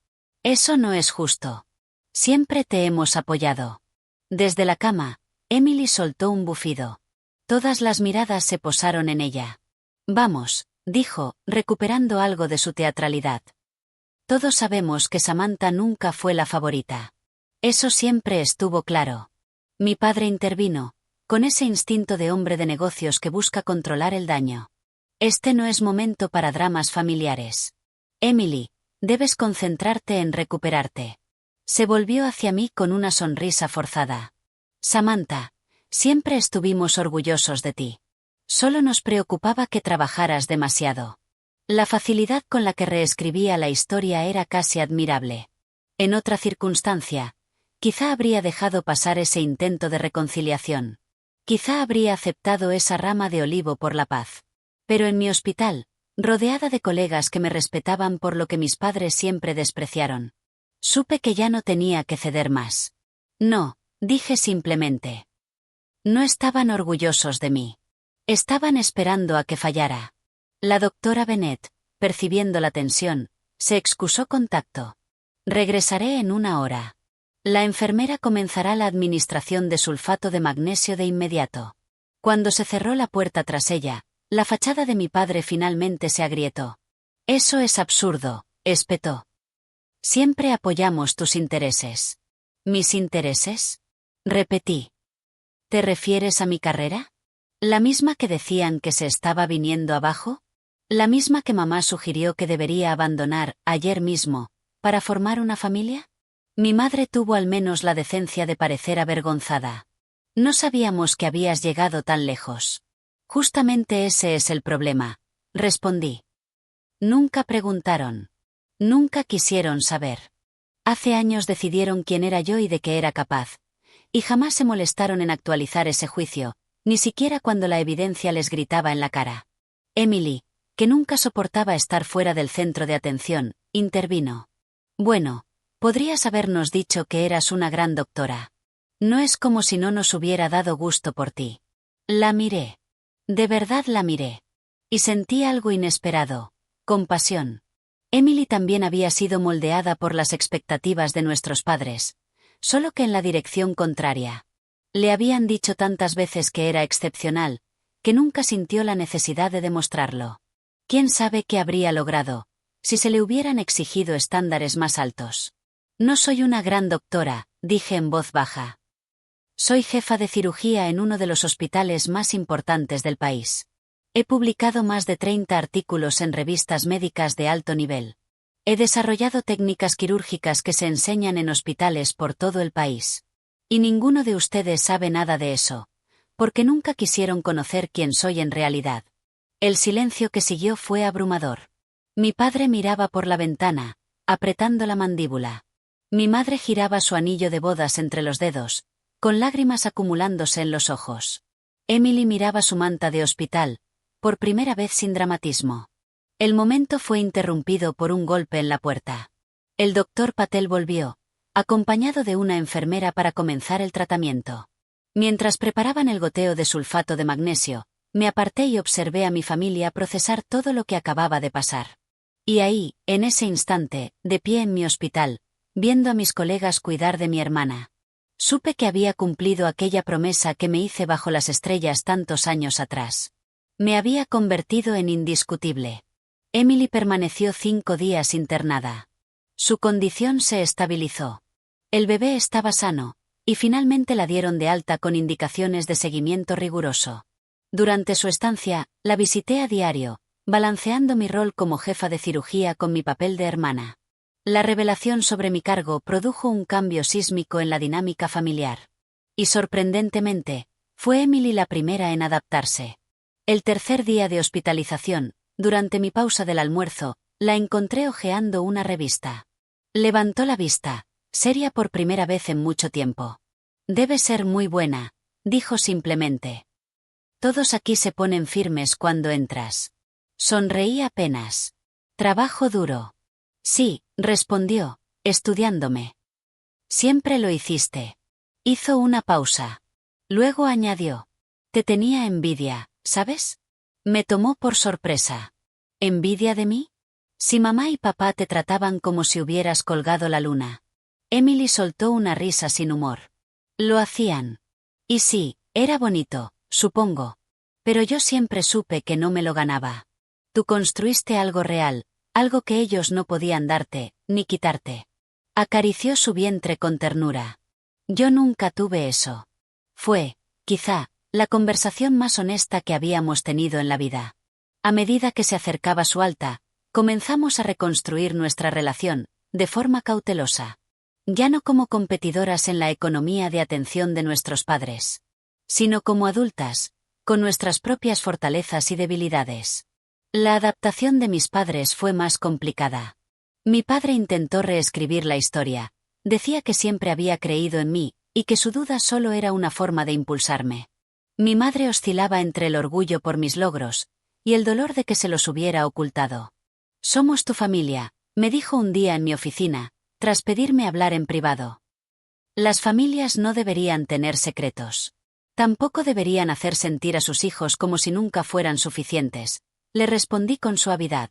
Eso no es justo. Siempre te hemos apoyado. Desde la cama, Emily soltó un bufido. Todas las miradas se posaron en ella. Vamos, dijo, recuperando algo de su teatralidad. Todos sabemos que Samantha nunca fue la favorita. Eso siempre estuvo claro. Mi padre intervino, con ese instinto de hombre de negocios que busca controlar el daño. Este no es momento para dramas familiares. Emily, debes concentrarte en recuperarte. Se volvió hacia mí con una sonrisa forzada. Samantha, siempre estuvimos orgullosos de ti. Solo nos preocupaba que trabajaras demasiado. La facilidad con la que reescribía la historia era casi admirable. En otra circunstancia, quizá habría dejado pasar ese intento de reconciliación. Quizá habría aceptado esa rama de olivo por la paz. Pero en mi hospital, rodeada de colegas que me respetaban por lo que mis padres siempre despreciaron, supe que ya no tenía que ceder más. No, dije simplemente. No estaban orgullosos de mí. Estaban esperando a que fallara. La doctora Bennett, percibiendo la tensión, se excusó con tacto. Regresaré en 1 hora. La enfermera comenzará la administración de sulfato de magnesio de inmediato. Cuando se cerró la puerta tras ella, la fachada de mi padre finalmente se agrietó. Eso es absurdo, espetó. Siempre apoyamos tus intereses. ¿Mis intereses? Repetí. ¿Te refieres a mi carrera? ¿La misma que decían que se estaba viniendo abajo? ¿La misma que mamá sugirió que debería abandonar, ayer mismo, para formar una familia? Mi madre tuvo al menos la decencia de parecer avergonzada. No sabíamos que habías llegado tan lejos. Justamente ese es el problema, respondí. Nunca preguntaron. Nunca quisieron saber. Hace años decidieron quién era yo y de qué era capaz. Y jamás se molestaron en actualizar ese juicio, ni siquiera cuando la evidencia les gritaba en la cara. Emily, que nunca soportaba estar fuera del centro de atención, intervino. Bueno, podrías habernos dicho que eras una gran doctora. No es como si no nos hubiera dado gusto por ti. La miré. De verdad la miré. Y sentí algo inesperado, compasión. Emily también había sido moldeada por las expectativas de nuestros padres, solo que en la dirección contraria. Le habían dicho tantas veces que era excepcional, que nunca sintió la necesidad de demostrarlo. ¿Quién sabe qué habría logrado, si se le hubieran exigido estándares más altos? No soy una gran doctora, dije en voz baja. Soy jefa de cirugía en uno de los hospitales más importantes del país. He publicado más de 30 artículos en revistas médicas de alto nivel. He desarrollado técnicas quirúrgicas que se enseñan en hospitales por todo el país. Y ninguno de ustedes sabe nada de eso, porque nunca quisieron conocer quién soy en realidad. El silencio que siguió fue abrumador. Mi padre miraba por la ventana, apretando la mandíbula. Mi madre giraba su anillo de bodas entre los dedos, con lágrimas acumulándose en los ojos. Emily miraba su manta de hospital, por primera vez sin dramatismo. El momento fue interrumpido por un golpe en la puerta. El doctor Patel volvió, acompañado de una enfermera para comenzar el tratamiento. Mientras preparaban el goteo de sulfato de magnesio, me aparté y observé a mi familia procesar todo lo que acababa de pasar. Y ahí, en ese instante, de pie en mi hospital, viendo a mis colegas cuidar de mi hermana, supe que había cumplido aquella promesa que me hice bajo las estrellas tantos años atrás. Me había convertido en indiscutible. Emily permaneció 5 días internada. Su condición se estabilizó. El bebé estaba sano, y finalmente la dieron de alta con indicaciones de seguimiento riguroso. Durante su estancia, la visité a diario, balanceando mi rol como jefa de cirugía con mi papel de hermana. La revelación sobre mi cargo produjo un cambio sísmico en la dinámica familiar. Y sorprendentemente, fue Emily la primera en adaptarse. El tercer día de hospitalización, durante mi pausa del almuerzo, la encontré hojeando una revista. Levantó la vista, seria por primera vez en mucho tiempo. Debe ser muy buena, dijo simplemente. Todos aquí se ponen firmes cuando entras. Sonreí apenas. Trabajo duro. Sí, respondió, estudiándome. Siempre lo hiciste. Hizo una pausa. Luego añadió. Te tenía envidia, ¿sabes? Me tomó por sorpresa. ¿Envidia de mí? Si mamá y papá te trataban como si hubieras colgado la luna. Emily soltó una risa sin humor. Lo hacían. Y sí, era bonito, supongo. Pero yo siempre supe que no me lo ganaba. Tú construiste algo real, algo que ellos no podían darte, ni quitarte. Acarició su vientre con ternura. Yo nunca tuve eso. Fue, quizá, la conversación más honesta que habíamos tenido en la vida. A medida que se acercaba su alta, comenzamos a reconstruir nuestra relación, de forma cautelosa. Ya no como competidoras en la economía de atención de nuestros padres, sino como adultas, con nuestras propias fortalezas y debilidades. La adaptación de mis padres fue más complicada. Mi padre intentó reescribir la historia, decía que siempre había creído en mí, y que su duda solo era una forma de impulsarme. Mi madre oscilaba entre el orgullo por mis logros, y el dolor de que se los hubiera ocultado. Somos tu familia, me dijo un día en mi oficina, tras pedirme hablar en privado. Las familias no deberían tener secretos. Tampoco deberían hacer sentir a sus hijos como si nunca fueran suficientes, le respondí con suavidad.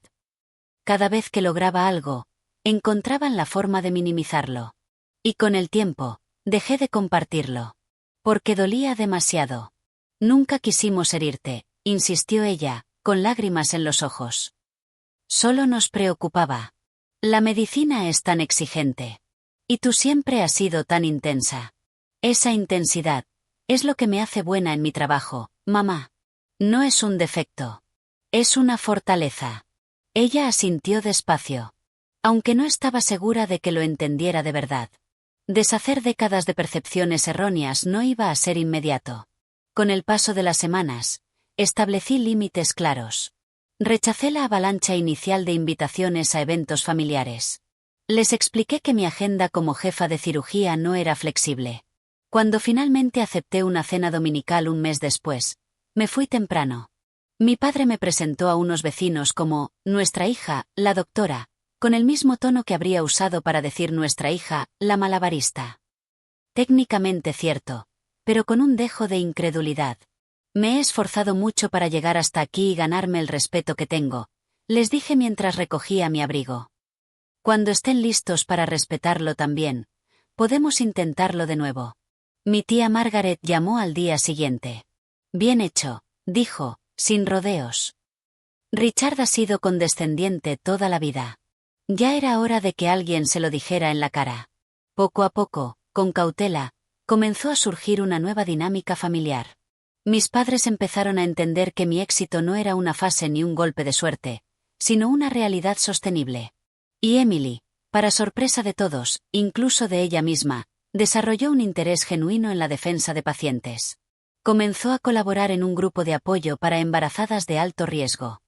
Cada vez que lograba algo, encontraban la forma de minimizarlo. Y con el tiempo, dejé de compartirlo. Porque dolía demasiado. Nunca quisimos herirte, insistió ella, con lágrimas en los ojos. Solo nos preocupaba. La medicina es tan exigente. Y tú siempre has sido tan intensa. Esa intensidad es lo que me hace buena en mi trabajo, mamá. No es un defecto. Es una fortaleza. Ella asintió despacio. Aunque no estaba segura de que lo entendiera de verdad. Deshacer décadas de percepciones erróneas no iba a ser inmediato. Con el paso de las semanas, establecí límites claros. Rechacé la avalancha inicial de invitaciones a eventos familiares. Les expliqué que mi agenda como jefa de cirugía no era flexible. Cuando finalmente acepté una cena dominical un mes después, me fui temprano. Mi padre me presentó a unos vecinos como nuestra hija, la doctora, con el mismo tono que habría usado para decir nuestra hija, la malabarista. Técnicamente cierto, pero con un dejo de incredulidad. Me he esforzado mucho para llegar hasta aquí y ganarme el respeto que tengo, les dije mientras recogía mi abrigo. Cuando estén listos para respetarlo también, podemos intentarlo de nuevo. Mi tía Margaret llamó al día siguiente. Bien hecho, dijo, sin rodeos. Richard ha sido condescendiente toda la vida. Ya era hora de que alguien se lo dijera en la cara. Poco a poco, con cautela, comenzó a surgir una nueva dinámica familiar. Mis padres empezaron a entender que mi éxito no era una fase ni un golpe de suerte, sino una realidad sostenible. Y Emily, para sorpresa de todos, incluso de ella misma, desarrolló un interés genuino en la defensa de pacientes. Comenzó a colaborar en un grupo de apoyo para embarazadas de alto riesgo.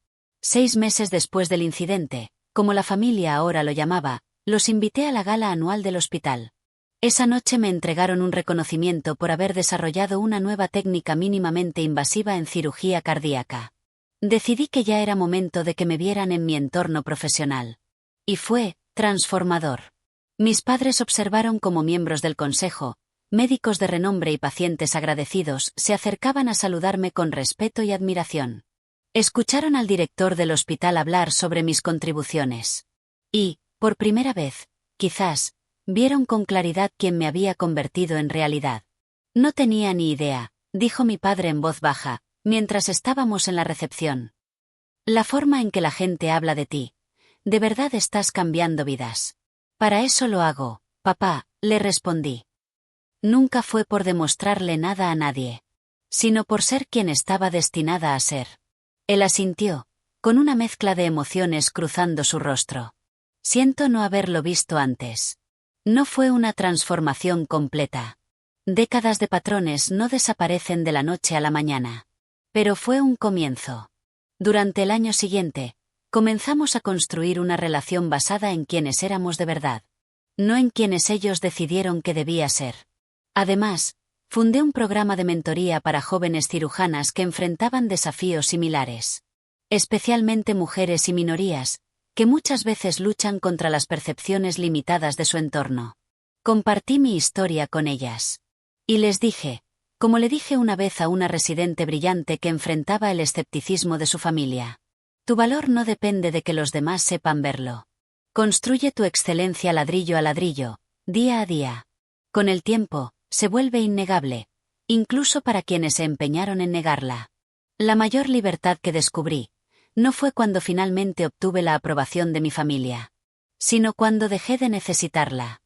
6 meses después del incidente, como la familia ahora lo llamaba, los invité a la gala anual del hospital. Esa noche me entregaron un reconocimiento por haber desarrollado una nueva técnica mínimamente invasiva en cirugía cardíaca. Decidí que ya era momento de que me vieran en mi entorno profesional. Y fue transformador. Mis padres observaron cómo miembros del consejo, médicos de renombre y pacientes agradecidos se acercaban a saludarme con respeto y admiración. Escucharon al director del hospital hablar sobre mis contribuciones. Y, por primera vez, quizás, vieron con claridad quién me había convertido en realidad. No tenía ni idea, dijo mi padre en voz baja, mientras estábamos en la recepción. La forma en que la gente habla de ti. De verdad estás cambiando vidas. Para eso lo hago, papá, le respondí. Nunca fue por demostrarle nada a nadie, sino por ser quien estaba destinada a ser. Él asintió, con una mezcla de emociones cruzando su rostro. Siento no haberlo visto antes. No fue una transformación completa. Décadas de patrones no desaparecen de la noche a la mañana. Pero fue un comienzo. Durante el año siguiente, comenzamos a construir una relación basada en quienes éramos de verdad. No en quienes ellos decidieron que debía ser. Además, fundé un programa de mentoría para jóvenes cirujanas que enfrentaban desafíos similares. Especialmente mujeres y minorías, que muchas veces luchan contra las percepciones limitadas de su entorno. Compartí mi historia con ellas. Y les dije, como le dije una vez a una residente brillante que enfrentaba el escepticismo de su familia. Tu valor no depende de que los demás sepan verlo. Construye tu excelencia ladrillo a ladrillo, día a día. Con el tiempo, se vuelve innegable, incluso para quienes se empeñaron en negarla. La mayor libertad que descubrí, no fue cuando finalmente obtuve la aprobación de mi familia, sino cuando dejé de necesitarla.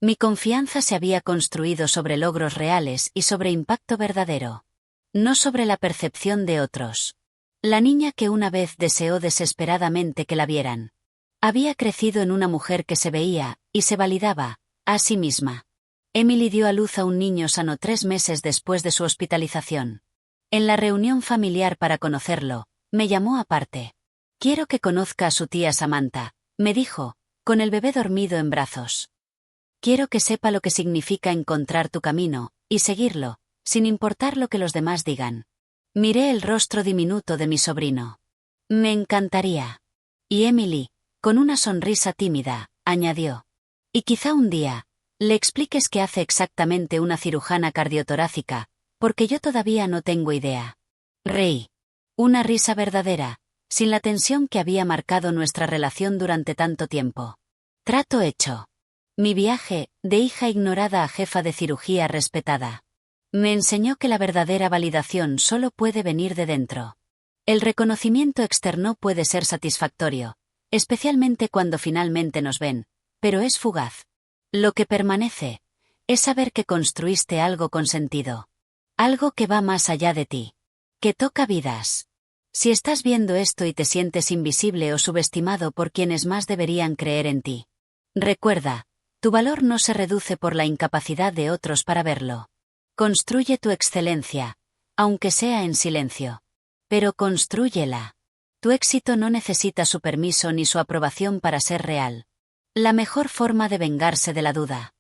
Mi confianza se había construido sobre logros reales y sobre impacto verdadero, no sobre la percepción de otros. La niña que una vez deseó desesperadamente que la vieran, había crecido en una mujer que se veía, y se validaba, a sí misma. Emily dio a luz a un niño sano 3 meses después de su hospitalización. En la reunión familiar para conocerlo, me llamó aparte. Quiero que conozca a su tía Samantha, me dijo, con el bebé dormido en brazos. Quiero que sepa lo que significa encontrar tu camino, y seguirlo, sin importar lo que los demás digan. Miré el rostro diminuto de mi sobrino. Me encantaría. Y Emily, con una sonrisa tímida, añadió. Y quizá un día, le expliques qué hace exactamente una cirujana cardiotorácica, porque yo todavía no tengo idea. Reí. Una risa verdadera, sin la tensión que había marcado nuestra relación durante tanto tiempo. Trato hecho. Mi viaje, de hija ignorada a jefa de cirugía respetada. Me enseñó que la verdadera validación solo puede venir de dentro. El reconocimiento externo puede ser satisfactorio, especialmente cuando finalmente nos ven, pero es fugaz. Lo que permanece es saber que construiste algo con sentido. Algo que va más allá de ti. Que toca vidas. Si estás viendo esto y te sientes invisible o subestimado por quienes más deberían creer en ti, recuerda, tu valor no se reduce por la incapacidad de otros para verlo. Construye tu excelencia, aunque sea en silencio. Pero constrúyela. Tu éxito no necesita su permiso ni su aprobación para ser real. La mejor forma de vengarse de la duda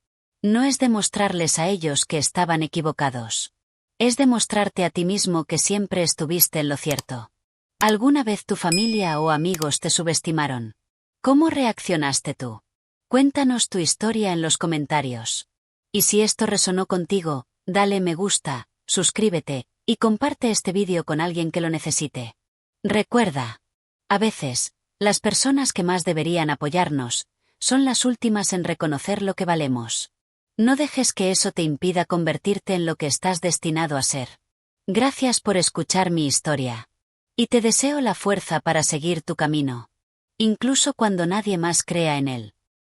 no es demostrarles a ellos que estaban equivocados. Es demostrarte a ti mismo que siempre estuviste en lo cierto. ¿Alguna vez tu familia o amigos te subestimaron? ¿Cómo reaccionaste tú? Cuéntanos tu historia en los comentarios. Y si esto resonó contigo, dale me gusta, suscríbete, y comparte este vídeo con alguien que lo necesite. Recuerda, a veces, las personas que más deberían apoyarnos, son las últimas en reconocer lo que valemos. No dejes que eso te impida convertirte en lo que estás destinado a ser. Gracias por escuchar mi historia. Y te deseo la fuerza para seguir tu camino. Incluso cuando nadie más crea en él.